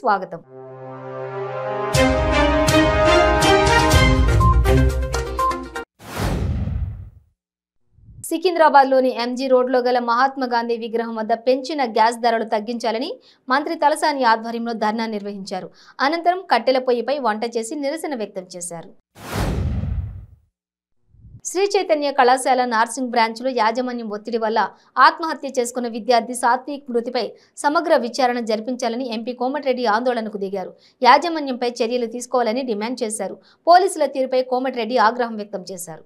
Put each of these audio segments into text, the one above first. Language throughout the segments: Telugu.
స్వాగతం. సికింద్రాబాద్లోని ఎంజీ రోడ్లో గల మహాత్మా గాంధీ విగ్రహం వద్ద పెంచిన గ్యాస్ ధరలు తగ్గించాలని మంత్రి తలసాని ఆధ్వర్యంలో ధర్నా నిర్వహించారు. అనంతరం కట్టెల పొయ్యిపై వంట చేసి నిరసన వ్యక్తం చేశారు. శ్రీ చైతన్య కళాశాల నర్సింగ్ బ్రాంచ్లో యాజమాన్యం ఒత్తిడి వల్ల ఆత్మహత్య చేసుకున్న విద్యార్థి సాత్విక్ మృతిపై సమగ్ర విచారణ జరిపించాలని ఎంపీ కోమటిరెడ్డి ఆందోళనకు దిగారు. యాజమాన్యంపై చర్యలు తీసుకోవాలని డిమాండ్ చేశారు. పోలీసుల తీరుపై కోమటిరెడ్డి ఆగ్రహం వ్యక్తం చేశారు.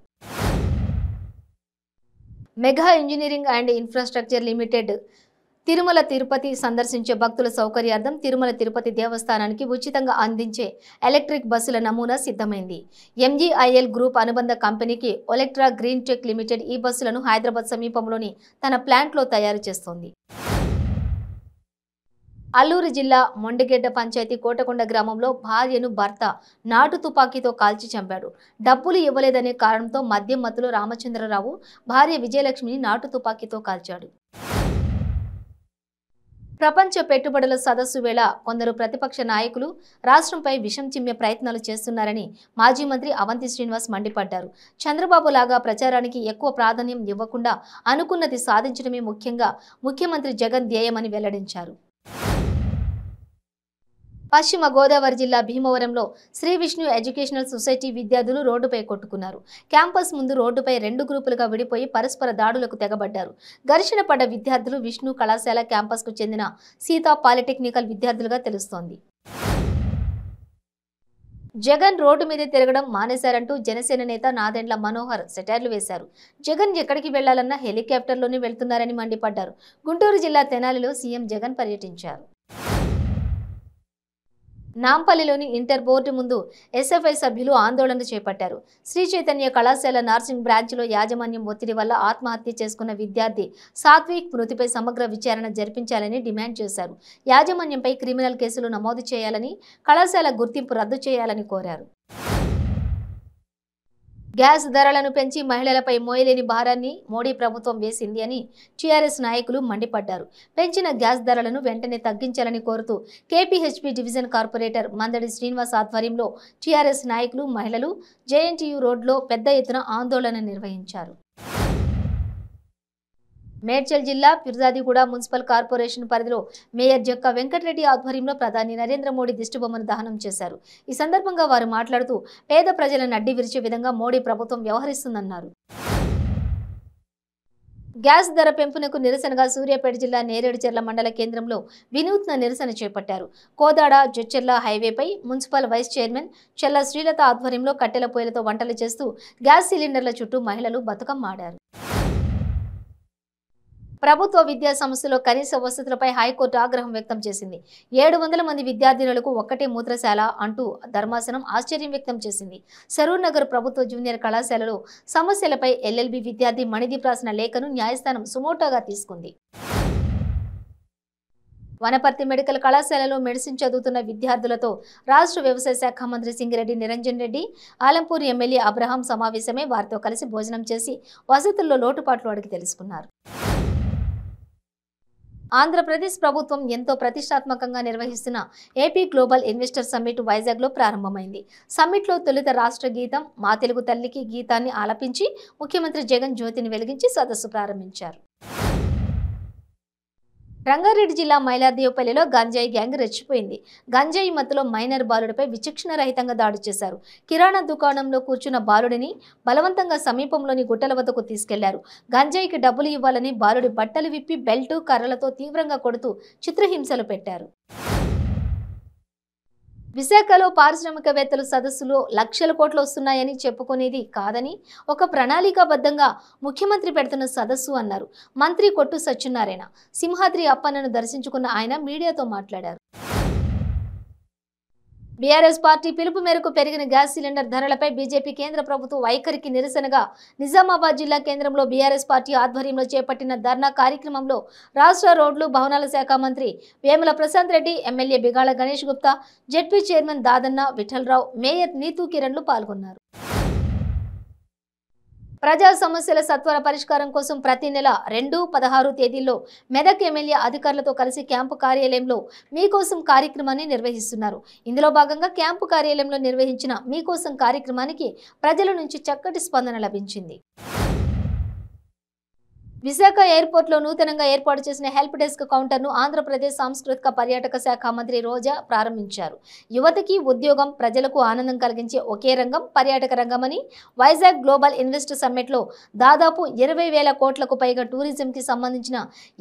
Mega engineering and infrastructure limited Tirumala Tirupati సందర్శించే భక్తుల సౌకర్యార్థం తిరుమల తిరుపతి దేవస్థానానికి ఉచితంగా అందించే ఎలక్ట్రిక్ బస్సుల నమూనా సిద్ధమైంది. ఎంజీఐఎల్ గ్రూప్ అనుబంధ కంపెనీకి ఒలెక్ట్రా గ్రీన్ టెక్ లిమిటెడ్ ఈ బస్సులను హైదరాబాద్ సమీపంలోని తన ప్లాంట్లో తయారు చేస్తోంది. అల్లూరు జిల్లా మొండిగెడ్డ పంచాయతీ కోటకొండ గ్రామంలో భార్యను భర్త నాటు తుపాకీతో కాల్చి చంపాడు. డబ్బులు ఇవ్వలేదనే కారణంతో మద్యం మత్తులో రామచంద్రరావు భార్య విజయలక్ష్మిని నాటు తుపాకీతో కాల్చాడు. ప్రపంచ పెట్టుబడుల సదస్సు వేళ కొందరు ప్రతిపక్ష నాయకులు రాష్ట్రంపై విషం చిమ్మే ప్రయత్నాలు చేస్తున్నారని మాజీ మంత్రి అవంతి శ్రీనివాస్ మండిపడ్డారు. చంద్రబాబు లాగా ప్రచారానికి ఎక్కువ ప్రాధాన్యం ఇవ్వకుండా అనుకున్నది సాధించడమే ముఖ్యంగా ముఖ్యమంత్రి జగన్ ధ్యేయమని వెల్లడించారు. పశ్చిమ గోదావరి జిల్లా భీమవరంలో శ్రీ విష్ణు ఎడ్యుకేషనల్ సొసైటీ విద్యార్థులు రోడ్డుపై కొట్టుకున్నారు. క్యాంపస్ ముందు రోడ్డుపై 2 గ్రూపులుగా విడిపోయి పరస్పర దాడులకు తెగబడ్డారు. ఘర్షణ పడ్డ విద్యార్థులు విష్ణు కళాశాల క్యాంపస్కు చెందిన సీతా పాలిటెక్నికల్ విద్యార్థులుగా తెలుస్తోంది. జగన్ రోడ్డు మీద తిరగడం మానేశారంటూ జనసేన నేత నాదెండ్ల మనోహర్ సెటైర్లు వేశారు. జగన్ ఎక్కడికి వెళ్లాలన్నా హెలికాప్టర్లోనే వెళ్తున్నారని మండిపడ్డారు. గుంటూరు జిల్లా తెనాలిలో సీఎం జగన్ పర్యటించారు. నాంపల్లిలోని ఇంటర్ బోర్డు ముందు ఎస్ఎఫ్ఐ సభ్యులు ఆందోళన చేపట్టారు. శ్రీ చైతన్య కళాశాల నర్సింగ్ బ్రాంచ్లో యాజమాన్యం ఒత్తిడి వల్ల ఆత్మహత్య చేసుకున్న విద్యార్థి సాత్విక్ మృతిపై సమగ్ర విచారణ జరిపించాలని డిమాండ్ చేశారు. యాజమాన్యంపై క్రిమినల్ కేసులు నమోదు చేయాలని, కళాశాల గుర్తింపు రద్దు చేయాలని కోరారు. గ్యాస్ ధరలను పెంచి మహిళలపై మోయలేని భారాన్ని మోడీ ప్రభుత్వం వేసింది అని టీఆర్ఎస్ నాయకులు మండిపడ్డారు. పెంచిన గ్యాస్ ధరలను వెంటనే తగ్గించాలని కోరుతూ KPHP division corporator Mandadi Srinivas ఆధ్వర్యంలో టీఆర్ఎస్ నాయకులు, మహిళలు జేఎన్టీయూ రోడ్లో పెద్ద ఎత్తున ఆందోళన నిర్వహించారు. మేడ్చల్ జిల్లా ఫిర్జాదిగూడ మున్సిపల్ కార్పొరేషన్ పరిధిలో మేయర్ జక్క వెంకటరెడ్డి ఆధ్వర్యంలో ప్రధాని నరేంద్ర మోడీ దిష్టిబొమ్మను దహనం చేశారు. ఈ సందర్భంగా వారు మాట్లాడుతూ పేద ప్రజలను అడ్డి విరిచే విధంగా మోడీ ప్రభుత్వం వ్యవహరిస్తుందన్నారు. గ్యాస్ ధర పెంపునకు నిరసనగా సూర్యాపేట జిల్లా నేరేడుచెర్ల మండల కేంద్రంలో వినూత్న నిరసన చేపట్టారు. కోదాడ జొచ్చెర్ల హైవేపై మున్సిపల్ వైస్ చైర్మన్ చెల్ల శ్రీలత ఆధ్వర్యంలో కట్టెల పొయ్యిలతో వంటలు చేస్తూ గ్యాస్ సిలిండర్ల చుట్టూ మహిళలు బతుకమ్మ ఆడారు. ప్రభుత్వ విద్యా సంస్థలో కనీస వసతులపై హైకోర్టు ఆగ్రహం వ్యక్తం చేసింది. 700 మంది విద్యార్థినులకు ఒక్కటే మూత్రశాల అంటూ ధర్మాసనం ఆశ్చర్యం వ్యక్తం చేసింది. సరూర్ నగర్ ప్రభుత్వ జూనియర్ కళాశాలలో సమస్యలపై ఎల్ఎల్బి విద్యార్థి మణిదీప్ రాసిన లేఖను న్యాయస్థానం సుమోటోగా తీసుకుంది. వనపర్తి మెడికల్ కళాశాలలో మెడిసిన్ చదువుతున్న విద్యార్థులతో రాష్ట్ర వ్యవసాయ శాఖ మంత్రి సింగిరెడ్డి నిరంజన్ రెడ్డి, ఆలంపూర్ ఎమ్మెల్యే అబ్రహాం సమావేశమై వారితో కలిసి భోజనం చేసి వసతుల్లో లోటుపాట్లు అడిగి తెలుసుకున్నారు. ఆంధ్రప్రదేశ్ ప్రభుత్వం ఎంతో ప్రతిష్టాత్మకంగా నిర్వహిస్తున్న ఏపీ గ్లోబల్ ఇన్వెస్టర్ సమ్మిట్ వైజాగ్లో ప్రారంభమైంది. సమ్మిట్లో తొలుత రాష్ట్ర గీతం మా తెలుగు తల్లికి గీతాన్ని ఆలపించి ముఖ్యమంత్రి జగన్ జ్యోతిని వెలిగించి సదస్సు ప్రారంభించారు. రంగారెడ్డి జిల్లా మైలార్దేవపల్లిలో గంజాయి గ్యాంగ్ రెచ్చిపోయింది. గంజాయి మత్తులో మైనర్ బాలుడిపై విచక్షణ రహితంగా దాడి చేశారు. కిరాణా దుకాణంలో కూర్చున్న బాలుడిని బలవంతంగా సమీపంలోని గుట్టల వద్దకు తీసుకెళ్లారు. గంజాయికి డబ్బులు ఇవ్వాలని బాలుడి బట్టలు విప్పి బెల్టు, కర్రలతో తీవ్రంగా కొడుతూ చిత్రహింసలు పెట్టారు. విశాఖలో పారిశ్రామికవేత్తలు సదస్సులో లక్షల కోట్లు వస్తున్నాయని చెప్పుకునేది కాదని ఒక ప్రణాళికాబద్ధంగా ముఖ్యమంత్రి పెడుతున్న సదస్సు అన్నారు మంత్రి కొట్టు సత్యనారాయణ. సింహాద్రి అప్పన్నను దర్శించుకున్న ఆయన మీడియాతో మాట్లాడారు. బీఆర్ఎస్ పార్టీ పిలుపు మేరకు పెరిగిన గ్యాస్ సిలిండర్ ధరలపై బీజేపీ కేంద్ర ప్రభుత్వ వైఖరికి నిరసనగా నిజామాబాద్ జిల్లా కేంద్రంలో బీఆర్ఎస్ పార్టీ ఆధ్వర్యంలో చేపట్టిన ధర్నా కార్యక్రమంలో రాష్ట్ర రోడ్లు భవనాల శాఖ మంత్రి Vemula Prashanth Reddy, MLA Bigala Ganesh Gupta, ZP chairman Dadanna Vithalarao, mayor Neetu కిరణ్లు పాల్గొన్నారు. ప్రజా సమస్యల సత్వర పరిష్కారం కోసం ప్రతి నెల 2, 16 తేదీల్లో మెదక్ ఎమ్మెల్యే అధికారులతో కలిసి క్యాంపు కార్యాలయంలో మీకోసం కార్యక్రమాన్ని నిర్వహిస్తున్నారు. ఇందులో భాగంగా క్యాంపు కార్యాలయంలో నిర్వహించిన మీకోసం కార్యక్రమానికి ప్రజల నుంచి చక్కటి స్పందన లభించింది. విశాఖ ఎయిర్పోర్ట్లో నూతనంగా ఏర్పాటు చేసిన హెల్ప్ డెస్క్ కౌంటర్ను ఆంధ్రప్రదేశ్ సాంస్కృతిక పర్యాటక శాఖ మంత్రి రోజా ప్రారంభించారు. యువతకి ఉద్యోగం, ప్రజలకు ఆనందం కలిగించే ఒకే రంగం పర్యాటక రంగమని, వైజాగ్ గ్లోబల్ ఇన్వెస్ట్ సమ్మిట్లో దాదాపు 20,000 కోట్లకు పైగా టూరిజంకి సంబంధించిన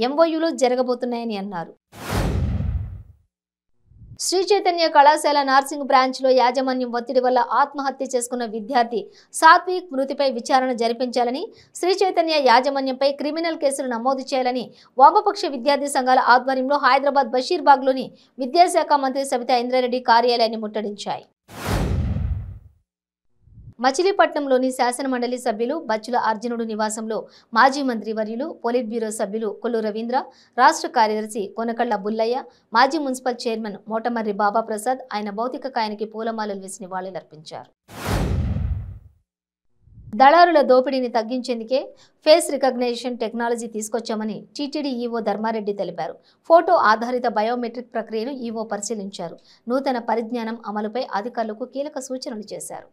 ఎంఓయూలు జరగబోతున్నాయని అన్నారు. శ్రీ చైతన్య కళాశాల నర్సింగ్ బ్రాంచ్లో యాజమాన్యం ఒత్తిడి వల్ల ఆత్మహత్య చేసుకున్న విద్యార్థి సాత్విక్ మృతిపై విచారణ జరిపించాలని, శ్రీ చైతన్య యాజమాన్యంపై క్రిమినల్ కేసులు నమోదు చేయాలని వామపక్ష విద్యార్థి సంఘాల ఆధ్వర్యంలో హైదరాబాద్ బషీర్బాగ్లోని విద్యాశాఖ మంత్రి సబితా ఇంద్రారెడ్డి కార్యాలయాన్ని ముట్టడించాయి. మచిలీపట్నంలోని శాసనమండలి సభ్యులు బచ్చుల అర్జునుడు నివాసంలో మాజీ మంత్రి వర్యులు, పొలిట్ బ్యూరో సభ్యులు కొల్లు రవీంద్ర, రాష్ట్ర కార్యదర్శి కొనకళ్ళ బుల్లయ్య, మాజీ మున్సిపల్ చైర్మన్ మోటమర్రి బాబా ప్రసాద్ ఆయన భౌతిక కాయానికి పూలమాలలు వేసి నివాళులర్పించారు. దళారుల దోపిడీని తగ్గించేందుకే ఫేస్ రికగ్నిషన్ టెక్నాలజీ తీసుకొచ్చామని టీటీడీ ఈవో ధర్మారెడ్డి తెలిపారు. ఫోటో ఆధారిత బయోమెట్రిక్ ప్రక్రియను ఈవో పరిశీలించారు. నూతన పరిజ్ఞానం అమలుపై అధికారులకు కీలక సూచనలు చేశారు.